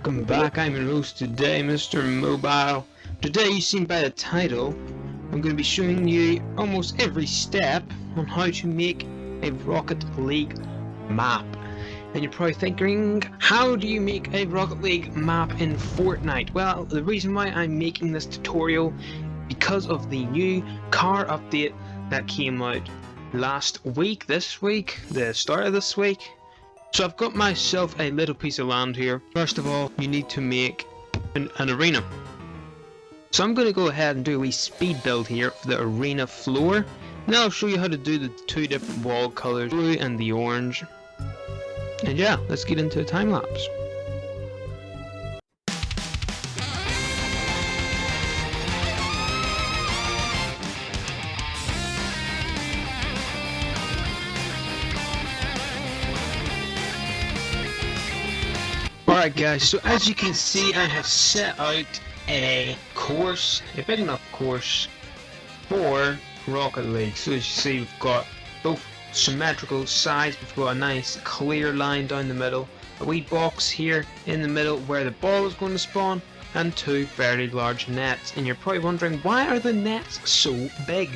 welcome back. I'm your host today, Mr. Mobile. Today, you've seen by the title, I'm going to be showing you almost every step on how to make a Rocket League map. And you're probably thinking, how do you make a Rocket League map in Fortnite? Well, the reason why I'm making this tutorial because of the new car update that came out this week, the start of this week. So I've got myself a little piece of land here. First of all, you need to make an arena. So I'm going to go ahead and do a wee speed build here for the arena floor. Now I'll show you how to do the two different wall colors, blue and the orange. And yeah, let's get into a time lapse. Alright guys, so as you can see, I have set out a big enough course for Rocket League. So as you see, we've got both symmetrical sides, we've got a nice clear line down the middle, a wee box here in the middle where the ball is going to spawn, and two very large nets. And you're probably wondering, why are the nets so big?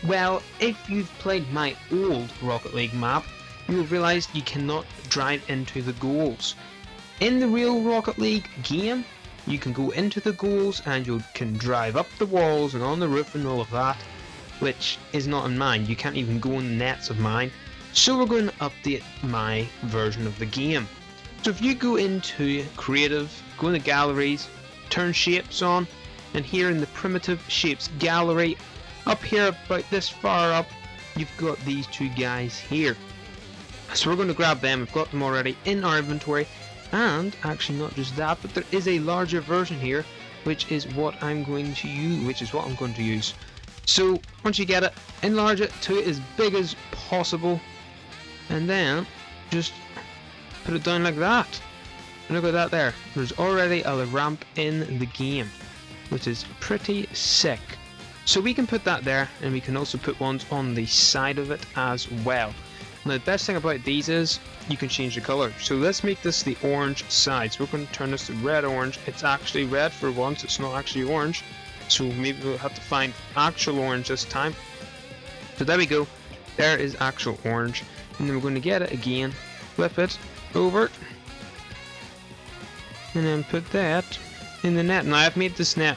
Well, if you've played my old Rocket League map, you will realise you cannot drive into the goals. In the real Rocket League game, you can go into the goals and you can drive up the walls and on the roof and all of that, which is not in mine. You can't even go in the nets of mine. So we're going to update my version of the game. So if you go into creative, go into galleries, turn shapes on, and here in the primitive shapes gallery, up here about this far up, you've got these two guys here. So we're going to grab them. We've got them already in our inventory. And actually not just that, but there is a larger version here, which is what I'm going to use. So once you get it, enlarge it to as big as possible, and then just put it down like that. And look at that there. There's already a ramp in the game, which is pretty sick. So we can put that there, and we can also put ones on the side of it as well. Now the best thing about these is you can change the color. So let's make this the orange side. So we're going to turn this to red orange. It's actually red for once, it's not actually orange. So maybe we'll have to find actual orange this time. So there we go. There is actual orange. And then we're going to get it again, flip it over, and then put that in the net. Now I've made this net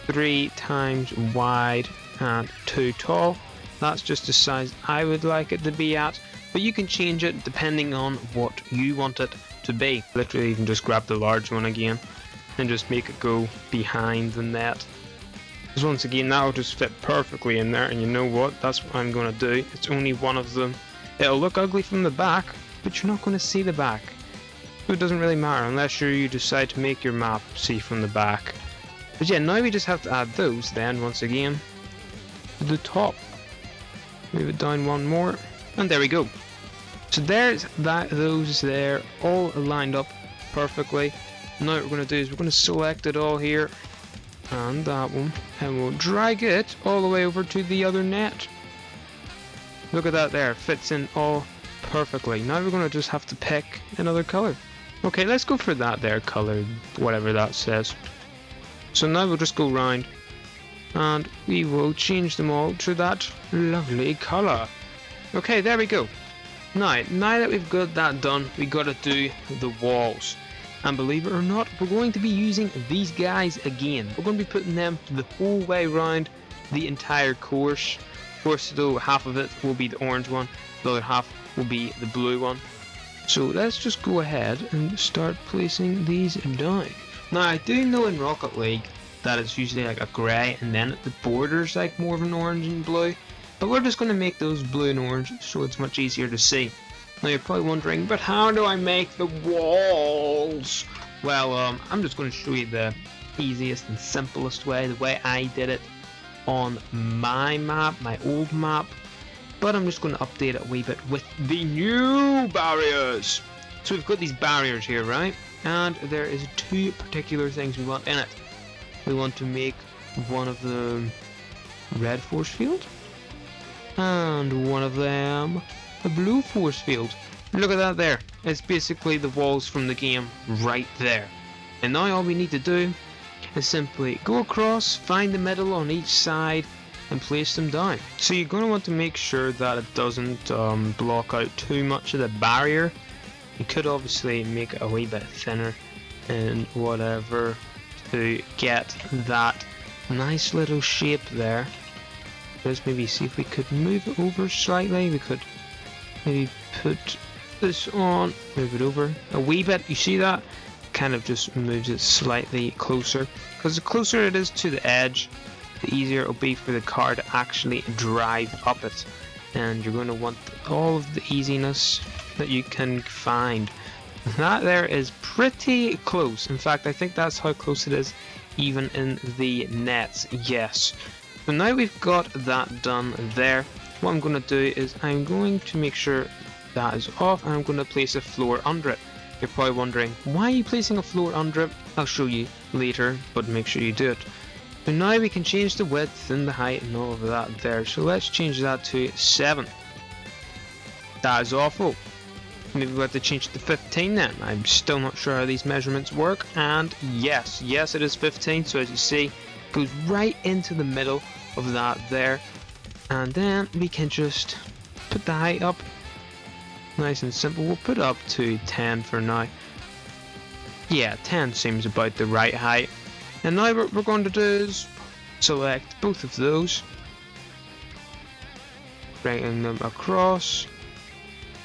3 times wide and 2 tall. That's just the size I would like it to be at. But you can change it depending on what you want it to be. Literally, you can just grab the large one again and just make it go behind the net. Because once again, that will just fit perfectly in there. And you know what? That's what I'm going to do. It's only one of them. It'll look ugly from the back, but you're not going to see the back. So it doesn't really matter unless you decide to make your map see from the back. But yeah, now we just have to add those then once again to the top. Move it down one more, and there we go. So there's those there, all lined up perfectly. Now what we're going to do is we're going to select it all here, and that one, and we'll drag it all the way over to the other net. Look at that there, fits in all perfectly. Now we're going to just have to pick another color. Okay, let's go for that there color, whatever that says. So now we'll just go round, and we will change them all to that lovely color. Okay, there we go. Now that we've got that done, we gotta do the walls. And believe it or not, we're going to be using these guys again. We're going to be putting them the whole way around the entire course. Of course, though, half of it will be the orange one, the other half will be the blue one. So let's just go ahead and start placing these down. Now I do know in Rocket League that it's usually like a grey, and then at the borders like more of an orange and blue. But we're just going to make those blue and orange so it's much easier to see. Now you're probably wondering, but how do I make the walls? Well, I'm just going to show you the easiest and simplest way, the way I did it on my map, my old map. But I'm just going to update it a wee bit with the new barriers. So we've got these barriers here, right? And there is 2 particular things we want in it. We want to make one of them red force field, and one of them a blue force field. Look at that there. It's basically the walls from the game right there. And now all we need to do is simply go across, find the middle on each side, and place them down. So you're going to want to make sure that it doesn't block out too much of the barrier. You could obviously make it a wee bit thinner and whatever to get that nice little shape there. Let's maybe see if we could move it over slightly. We could maybe put this on, move it over a wee bit. You see that? Kind of just moves it slightly closer, because the closer it is to the edge, the easier it'll be for the car to actually drive up it. And you're going to want all of the easiness that you can find. That there is pretty close. In fact, I think that's how close it is even in the nets. Yes. So now we've got that done there. What I'm going to do is I'm going to make sure that is off, and I'm going to place a floor under it. You're probably wondering, why are you placing a floor under it? I'll show you later, but make sure you do it. So now we can change the width and the height and all of that there. So let's change that to 7. That is awful. Maybe we'll have to change it to 15 then. I'm still not sure how these measurements work. And yes, it is 15. So as you see, it goes right into the middle of that there. And then we can just put the height up. Nice and simple. We'll put it up to 10 for now. Yeah, 10 seems about the right height. And now what we're going to do is select both of those, bringing them across,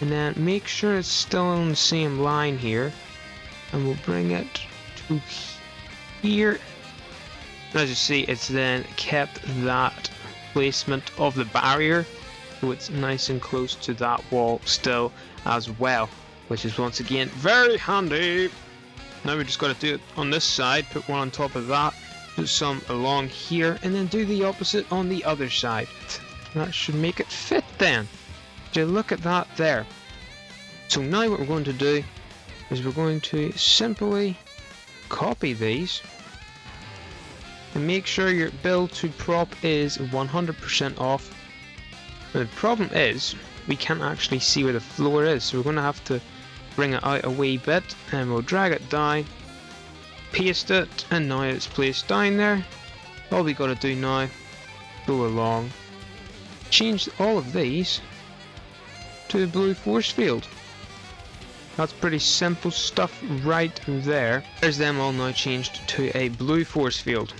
and then make sure it's still on the same line here, and we'll bring it to here. And as you see, it's then kept that placement of the barrier, so it's nice and close to that wall still as well, which is once again very handy. Now we just got to do it on this side, put one on top of that, put some along here, and then do the opposite on the other side. That should make it fit then. So look at that there. So now what we're going to do is we're going to simply copy these and make sure your build to prop is 100% off. The problem is we can't actually see where the floor is, so we're going to have to bring it out a wee bit, and we'll drag it down, paste it, and now it's placed down there. All we got to do now, go along, change all of these to the blue force field. That's pretty simple stuff right there. There's them all now changed to a blue force field.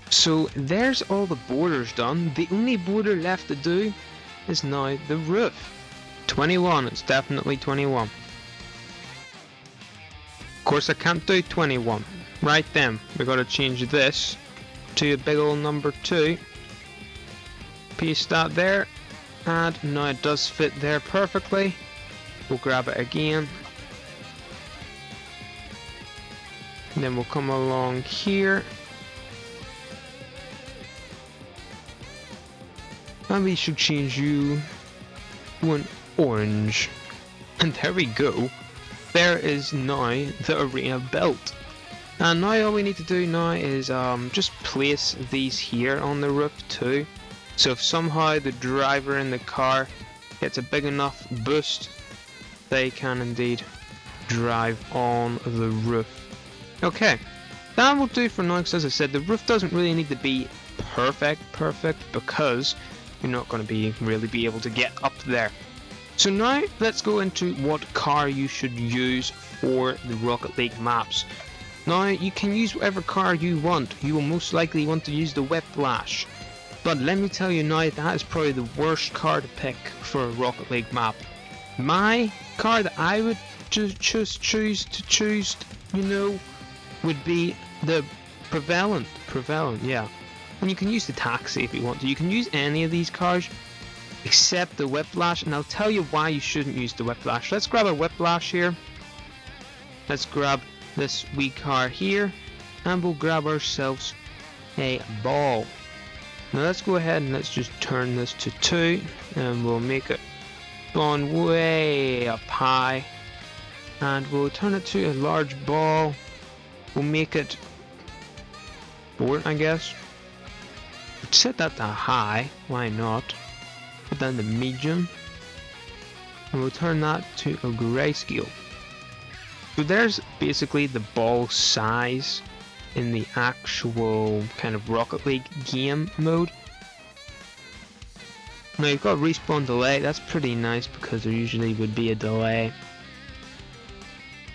So there's all the borders done. The only border left to do is now the roof. 21, it's definitely 21. Of course I can't do 21. Right then, we got to change this to a big old number 2. Paste that there, and now it does fit there perfectly. We'll grab it again. And then we'll come along here. And we should change you to an orange. And there we go. There is now the arena built. And now all we need to do now is just place these here on the roof too. So if somehow the driver in the car gets a big enough boost, they can indeed drive on the roof. Okay, that will do for now, because as I said, the roof doesn't really need to be perfect because you're not going to really be able to get up there. So now let's go into what car you should use for the Rocket League maps. Now you can use whatever car you want. You will most likely want to use the Whiplash. But let me tell you now, that is probably the worst car to pick for a Rocket League map. My car that I would choose, you know, would be the Prevalent, yeah. And you can use the Taxi if you want to. You can use any of these cars except the Whiplash, and I'll tell you why you shouldn't use the Whiplash. Let's grab a Whiplash here. Let's grab this wee car here, and we'll grab ourselves a ball. Now let's go ahead and let's just turn this to 2, and we'll make it gone way up high, and we'll turn it to a large ball. We'll make it 4, I guess. Set that to high, why not? Put that in the medium, and we'll turn that to a grayscale. So there's basically the ball size in the actual kind of Rocket League game mode. Now you've got respawn delay, that's pretty nice because there usually would be a delay.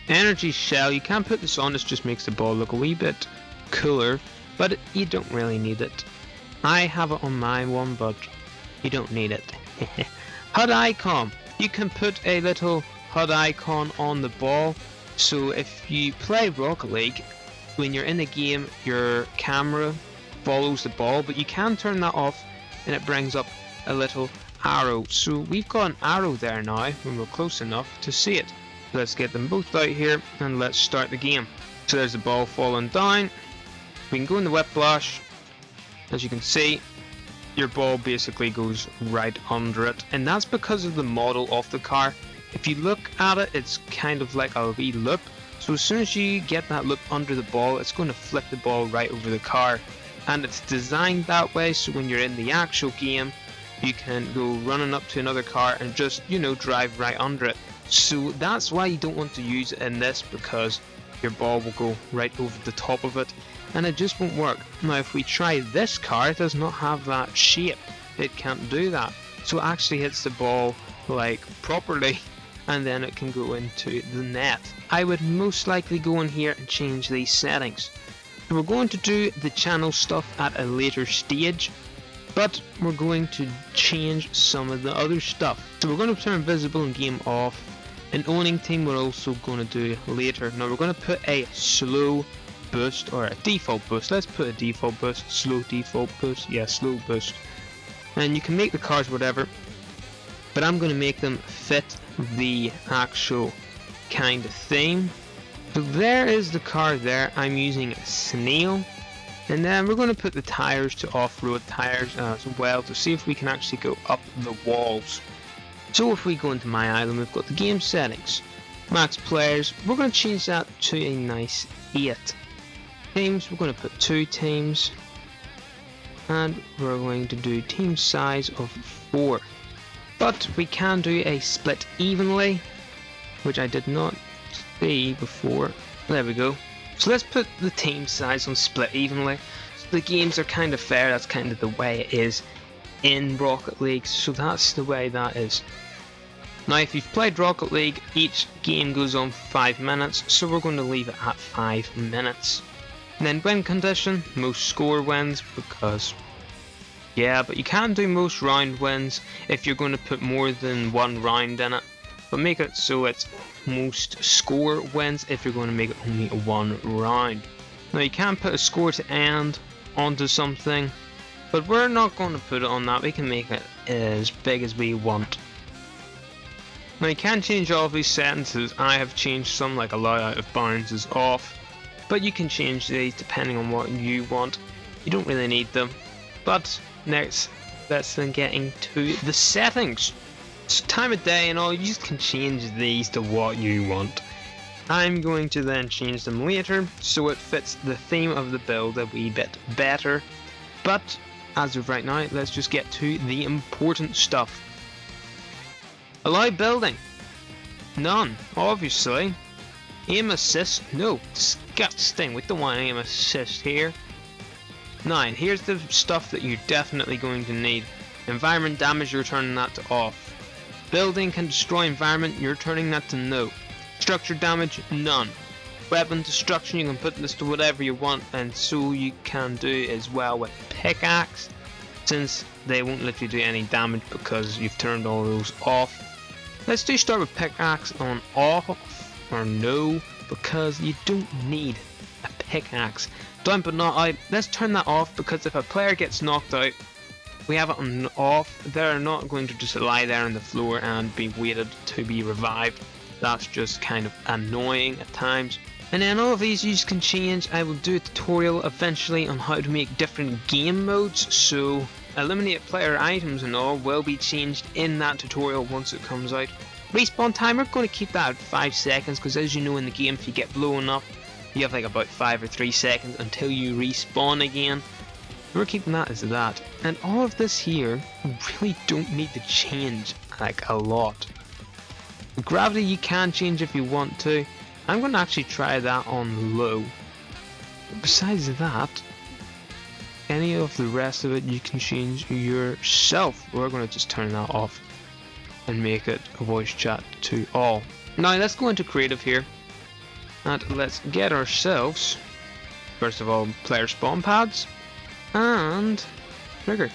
Energy shell, you can put this on, this just makes the ball look a wee bit cooler, but you don't really need it. I have it on my one, but you don't need it. HUD icon, you can put a little HUD icon on the ball, so if you play Rocket League, when you're in the game your camera follows the ball, but you can turn that off and it brings up a little arrow. So we've got an arrow there now when we're close enough to see it. Let's get them both out here and let's start the game. So there's the ball falling down. We can go in the whiplash. As you can see, your ball basically goes right under it, and that's because of the model of the car. If you look at it, it's kind of like a wee loop. So as soon as you get that loop under the ball, it's going to flip the ball right over the car. And it's designed that way so when you're in the actual game, you can go running up to another car and just, you know, drive right under it. So that's why you don't want to use it in this, because your ball will go right over the top of it and it just won't work. Now if we try this car, it does not have that shape. It can't do that. So it actually hits the ball like properly, and then it can go into the net. I would most likely go in here and change these settings. So we're going to do the channel stuff at a later stage, but we're going to change some of the other stuff. So we're going to turn visible and game off, and owning team we're also going to do later. Now we're going to put a slow boost, or a default boost. Let's put a default boost, slow default boost, yeah, slow boost. And you can make the cars whatever, but I'm going to make them fit the actual kind of theme. So there is the car there. I'm using a snail, and then we're going to put the tires to off-road tires as well to see if we can actually go up the walls. So if we go into my island, we've got the game settings, max players, we're going to change that to a nice 8. Teams, we're going to put 2 teams, and we're going to do team size of 4. But we can do a split evenly, which I did not see before. There we go. So let's put the team size on split evenly. So the games are kind of fair, that's kind of the way it is in Rocket League, so that's the way that is. Now if you've played Rocket League, each game goes on 5 minutes, so we're going to leave it at 5 minutes. And then win condition, most score wins, because yeah, but you can do most round wins if you're going to put more than 1 round in it. But make it so it's most score wins if you're going to make it only 1 round. Now you can put a score to end onto something, but we're not going to put it on that. We can make it as big as we want. Now you can change all of these settings. I have changed some, like allow out of bounds is off, but you can change these depending on what you want. You don't really need them. But next, let's then get into the settings. So time of day and all, you just can change these to what you want. I'm going to then change them later so it fits the theme of the build a wee bit better. But as of right now, let's just get to the important stuff. Allow building. None, obviously. Aim assist, no, disgusting, we don't want aim assist here. 9, here's the stuff that you're definitely going to need. Environment damage, you're turning that to off. Building can destroy environment, you're turning that to no. Structure damage, none. Weapon destruction, you can put this to whatever you want, and so you can do as well with pickaxe, since they won't let you do any damage because you've turned all those off. Let's do start with pickaxe on off, or no, because you don't need a pickaxe. Down but not out, let's turn that off, because if a player gets knocked out, we have it on off, they're not going to just lie there on the floor and be waited to be revived. That's just kind of annoying at times. And then all of these you can change. I will do a tutorial eventually on how to make different game modes, so eliminate player items and all will be changed in that tutorial once it comes out. Respawn time, we're going to keep that at 5 seconds, because as you know in the game, if you get blown up, you have like about 5 or 3 seconds until you respawn again. We're keeping that as that. And all of this here, you really don't need to change like a lot. Gravity you can change if you want to. I'm going to actually try that on low. Besides that, any of the rest of it you can change yourself. We're going to just turn that off and make it a voice chat to all. Now let's go into creative here and let's get ourselves, first of all, player spawn pads and trigger.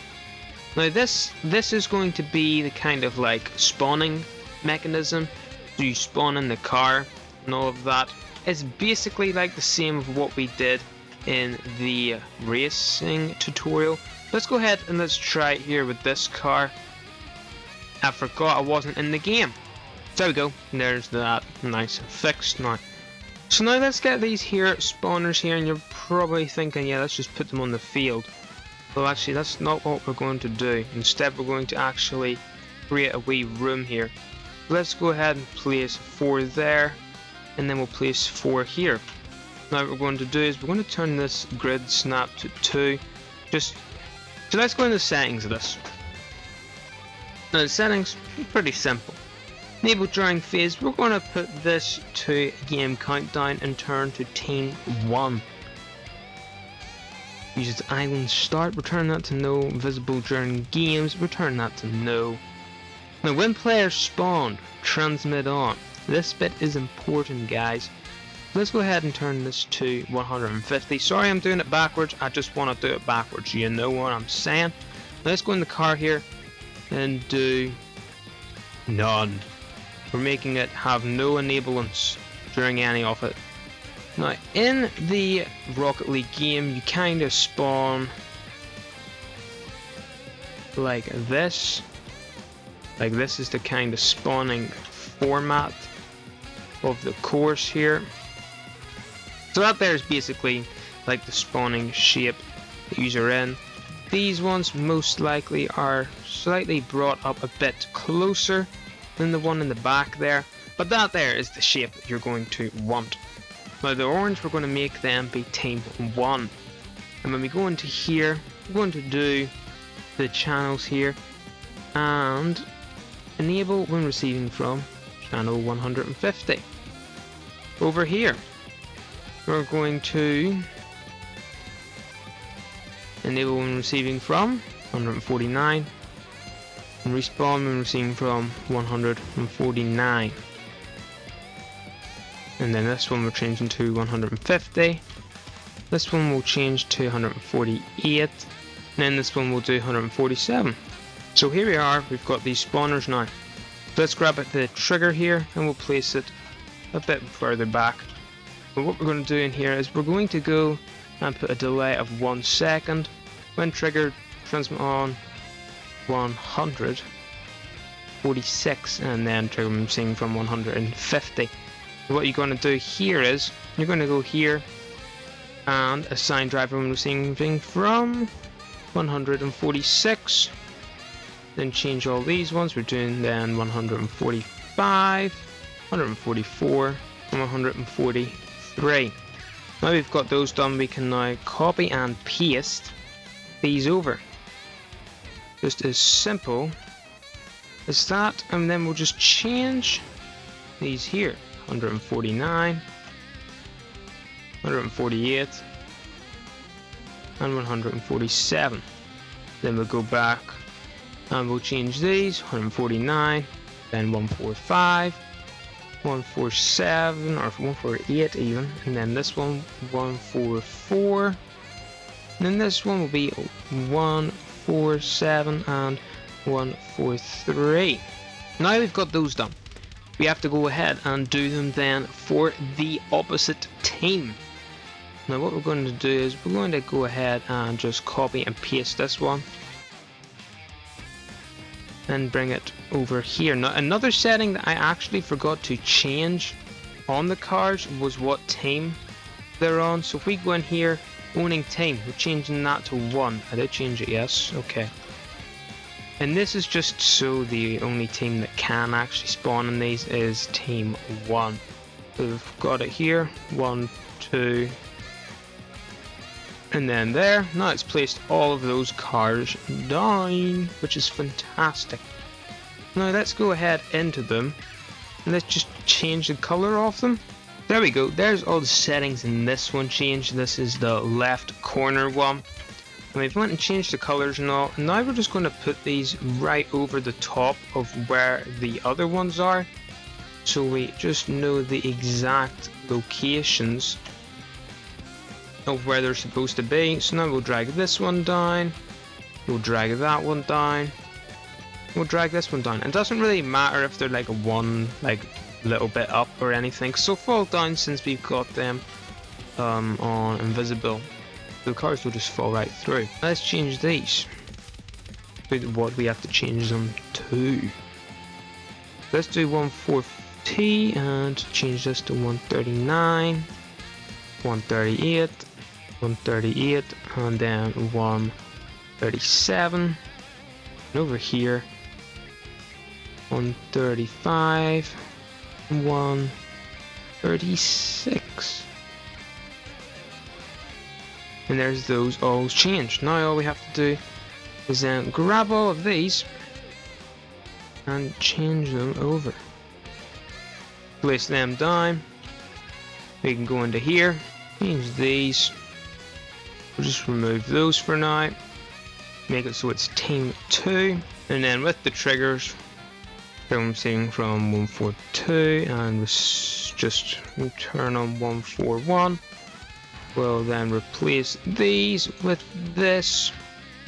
Now this is going to be the kind of like spawning mechanism. So you spawn in the car and all of that. It's basically like the same of what we did in the racing tutorial. Let's go ahead and let's try it here with this car. I forgot I wasn't in the game. There we go. There's that. Nice and fixed now. So now let's get these here spawners here, and you're probably thinking, yeah, let's just put them on the field. Well, actually, that's not what we're going to do. Instead, we're going to actually create a wee room here. Let's go ahead and place 4 there, and then we'll place 4 here. Now what we're going to do is we're going to turn this grid snap to 2. So let's go into the settings of this. Now the settings are pretty simple. Enable during phase, we're going to put this to game countdown and turn to team 1. Use the island start, return that to no. Visible during games, return that to no. Now when players spawn, transmit on. This bit is important, guys. Let's go ahead and turn this to 150. Sorry I'm doing it backwards, I just want to do it backwards, you know what I'm saying. Let's go in the car here and do none. We're making it have no enablements during any of it. Now in the Rocket League game you kind of spawn like this. Like this is the kind of spawning format of the course here. So that there is basically like the spawning shape that you're in. These ones most likely are slightly brought up a bit closer than the one in the back there, but that there is the shape that you're going to want. Now the orange, we're going to make them be team 1, and when we go into here, we're going to do the channels here and enable when receiving from channel 150. Over here we're going to enable when receiving from 149 and respawn when receiving from 149. And then this one we're changing to 150. This one will change to 148. And then this one will do 147. So here we are, we've got these spawners now. Let's grab the trigger here and we'll place it a bit further back. But what we're going to do in here is we're going to go and put a delay of 1 second. When triggered, transmit on 146 and then trigger missing from 150. What you're going to do here is you're going to go here and assign driver when receiving from 146. Then change all these ones. We're doing then 145, 144, and 143. Now we've got those done, we can now copy and paste these over. Just as simple as that, and then we'll just change these here. 149, 148, and 147. Then we'll go back and we'll change these. 149, then 145, 147, or 148 even, and then this one 144, and then this one will be 147 and 143. Now we've got those done, we have to go ahead and do them then for the opposite team. Now what we're going to do is we're going to go ahead and just copy and paste this one and bring it over here. Now another setting that I actually forgot to change on the cars was what team they're on. So if we go in here, owning team, we're changing that to 1. I did change it, yes, okay. And this is just so the only team that can actually spawn in these is team 1. So we've got it here, 1, 2, and then there. Now it's placed all of those cars down, which is fantastic. Now let's go ahead into them and let's just change the color of them. There we go, there's all the settings in this one changed. This is the left corner one. And we've went and changed the colors and all. Now we're just going to put these right over the top of where the other ones are. So we just know the exact locations of where they're supposed to be. So now we'll drag this one down. We'll drag that one down. We'll drag this one down. It doesn't really matter if they're like a one, like little bit up or anything. So fall down since we've got them on invisible. The cars will just fall right through. Let's change these. What we have to change them to. Let's do 140 and change this to 139, 138, 138, and then 137. And over here, 135, 136. And there's those all changed. Now all we have to do is then grab all of these and change them over. Place them down. We can go into here, change these. We'll just remove those for now. Make it so it's team 2. And then with the triggers, bouncing from 142 and just return on 141. We'll then replace these with this,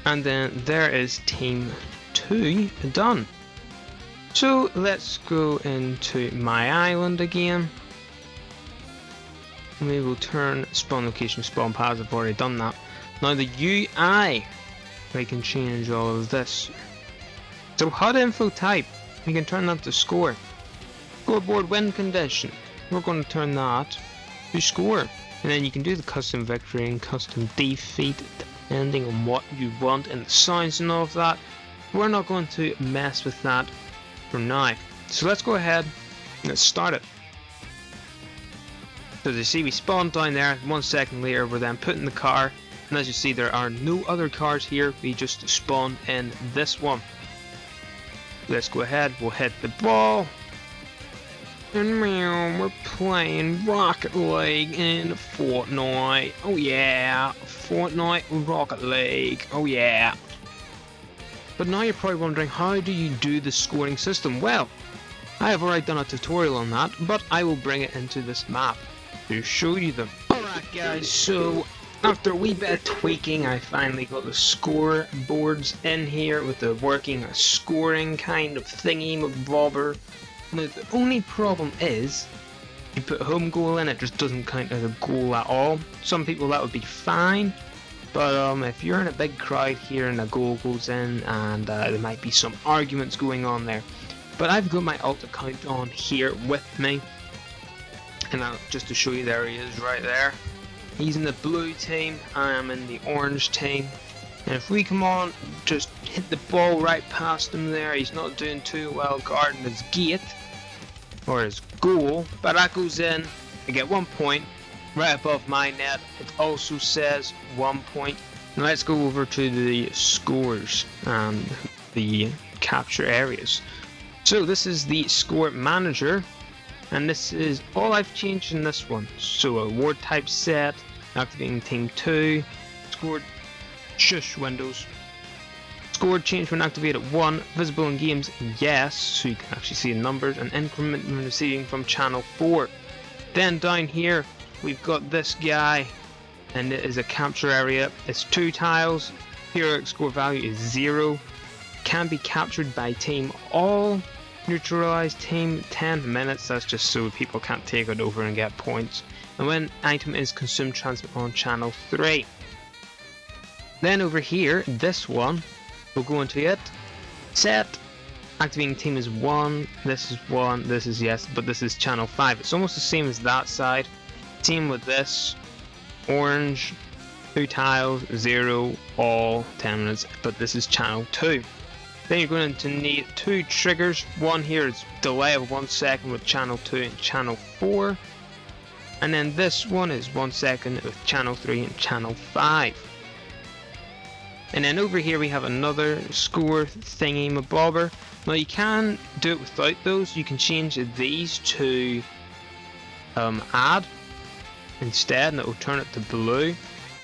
and then there is team 2 done. So let's go into my island again. We will turn spawn location, spawn paths. I've already done that. Now the UI, we can change all of this. So HUD info type, we can turn that to score. Scoreboard win condition, we're going to turn that to score. And then you can do the custom victory and custom defeat depending on what you want and the sounds and all of that. We're not going to mess with that for now. So let's go ahead and let's start it. So as you see, we spawned down there. 1 second later we're then put in the car, and as you see there are no other cars here. We just spawned in this one. Let's go ahead, we'll hit the ball. And meow, we're playing Rocket League in Fortnite. Oh yeah, Fortnite Rocket League. Oh yeah. But now you're probably wondering, how do you do the scoring system? Well, I have already done a tutorial on that, but I will bring it into this map to show you them. Alright guys, so after a wee bit of tweaking, I finally got the scoreboards in here with the working scoring kind of thingy mabobber. Now the only problem is, you put home goal in, it just doesn't count as a goal at all. Some people that would be fine, but if you're in a big crowd here and a goal goes in, and there might be some arguments going on there. But I've got my alt account on here with me, and just to show you, there he is right there. He's in the blue team, I am in the orange team. And if we come on, just hit the ball right past him there. He's not doing too well guarding his gate or his goal, but that goes in. I get 1 point right above my net. It also says 1 point. Now let's go over to the scores and the capture areas. So this is the score manager, and this is all I've changed in this one. So award type set, activating team 2, scored. Shush windows. Scored changed when activated 1, visible in games yes, so you can actually see the numbers, and increment when receiving from channel 4. Then down here we've got this guy, and it is a capture area. It's 2 tiles, periodic score value is 0, can be captured by team all, neutralized team 10 minutes, that's just so people can't take it over and get points, and when item is consumed, transmit on channel 3. Then over here, this one, we'll go into it. Set, activating team is 1, this is 1, this is yes, but this is channel 5. It's almost the same as that side. Team with this, orange, 2 tiles, 0, all, 10 minutes, but this is channel 2. Then you're going to need 2 triggers. One here is delay of 1 second with channel 2 and channel 4. And then this one is 1 second with channel 3 and channel 5. And then over here we have another score thingy mabobber. Now you can do it without those. You can change these to add instead, and it will turn it to blue,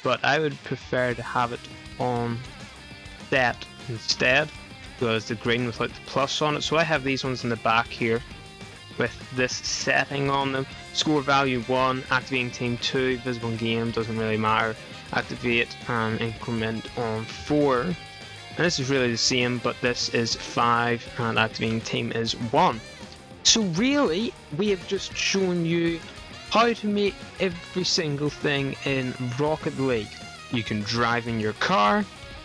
but I would prefer to have it on set instead, because the green without the plus on it. So I have these ones in the back here with this setting on them. Score value 1, activating team 2, visible in game, doesn't really matter. Activate and increment on 4. And this is really the same, but this is 5 and activating team is 1. So really, we have just shown you how to make every single thing in Rocket League. You can drive in your car,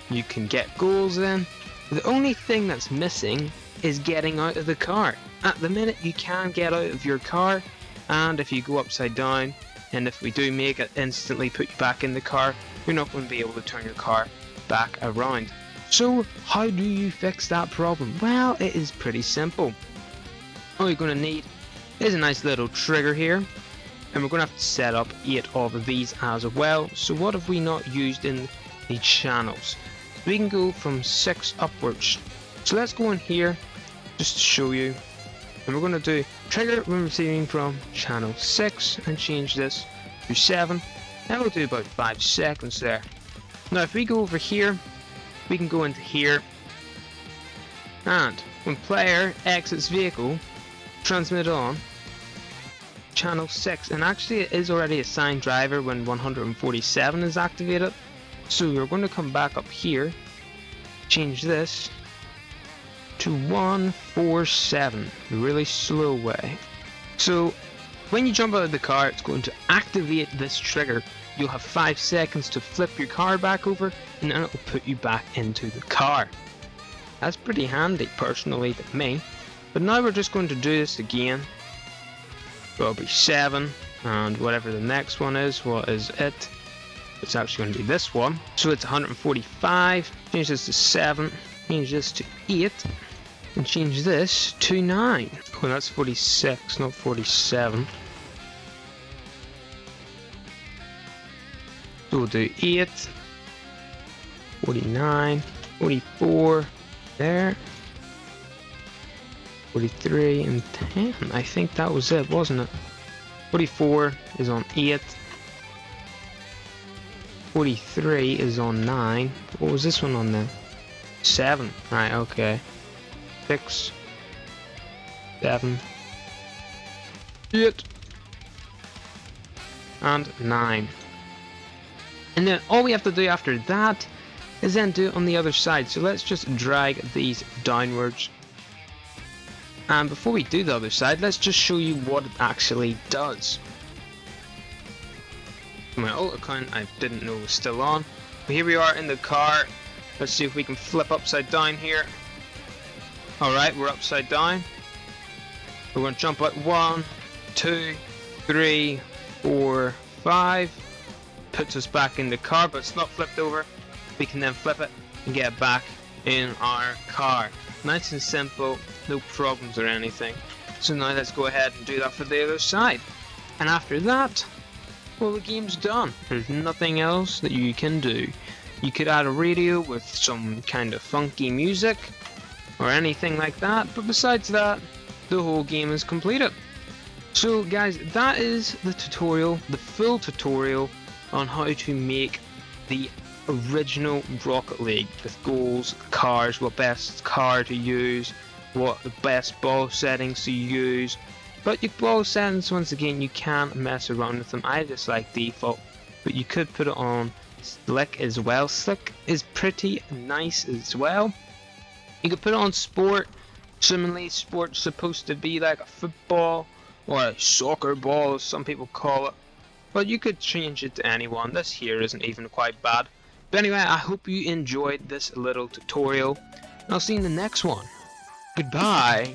you can get goals in. The only thing that's missing is getting out of the car. At the minute you can get out of your car, and if you go upside down, and if we do make it instantly put you back in the car, you're not going to be able to turn your car back around. So how do you fix that problem? Well, it is pretty simple. All you're going to need is a nice little trigger here, and we're going to have to set up 8 of these as well. So what have we not used in the channels? We can go from 6 upwards. So let's go in here just to show you, and we're going to do trigger when receiving from channel 6 and change this to 7. That will do about 5 seconds there. Now if we go over here, we can go into here, and when player exits vehicle, transmit on channel 6, and actually it is already assigned driver when 147 is activated. So we're going to come back up here, change this to 147, the really slow way. So when you jump out of the car, it's going to activate this trigger. You'll have 5 seconds to flip your car back over, and then it will put you back into the car. That's pretty handy personally to me. But now we're just going to do this again. It'll be 7, and whatever the next one is, what is it? It's actually going to be this one. So it's 145, change this to 7, change this to 8, and change this to 9. Oh, that's 46, not 47. So we'll do 8, 49, 44, there, 43, and 10. I think that was it, wasn't it? 44 is on 8. 43 is on 9. What was this one on then? 7. Right, okay. 6, 7, 8, and 9. And then all we have to do after that is then do it on the other side. So let's just drag these downwards. And before we do the other side, let's just show you what it actually does. My alt account I didn't know was still on, but here we are in the car. Let's see if we can flip upside down here. Alright, we're upside down. We're going to jump out 1, 2, 3, 4, 5. Puts us back in the car, but it's not flipped over. We can then flip it and get it back in our car. Nice and simple, no problems or anything. So now let's go ahead and do that for the other side. And after that, well, the game's done. There's nothing else that you can do. You could add a radio with some kind of funky music or anything like that, but besides that, the whole game is completed. So guys, that is the tutorial, the full tutorial on how to make the original Rocket League with goals, cars, what best car to use, what the best ball settings to use. But your ball settings, once again, you can't mess around with them. I just like default, but you could put it on slick as well. Slick is pretty nice as well. You could put it on sport. Similarly, sport's supposed to be like a football or a soccer ball, as some people call it. But you could change it to anyone. This here isn't even quite bad. But anyway, I hope you enjoyed this little tutorial, and I'll see you in the next one. Goodbye.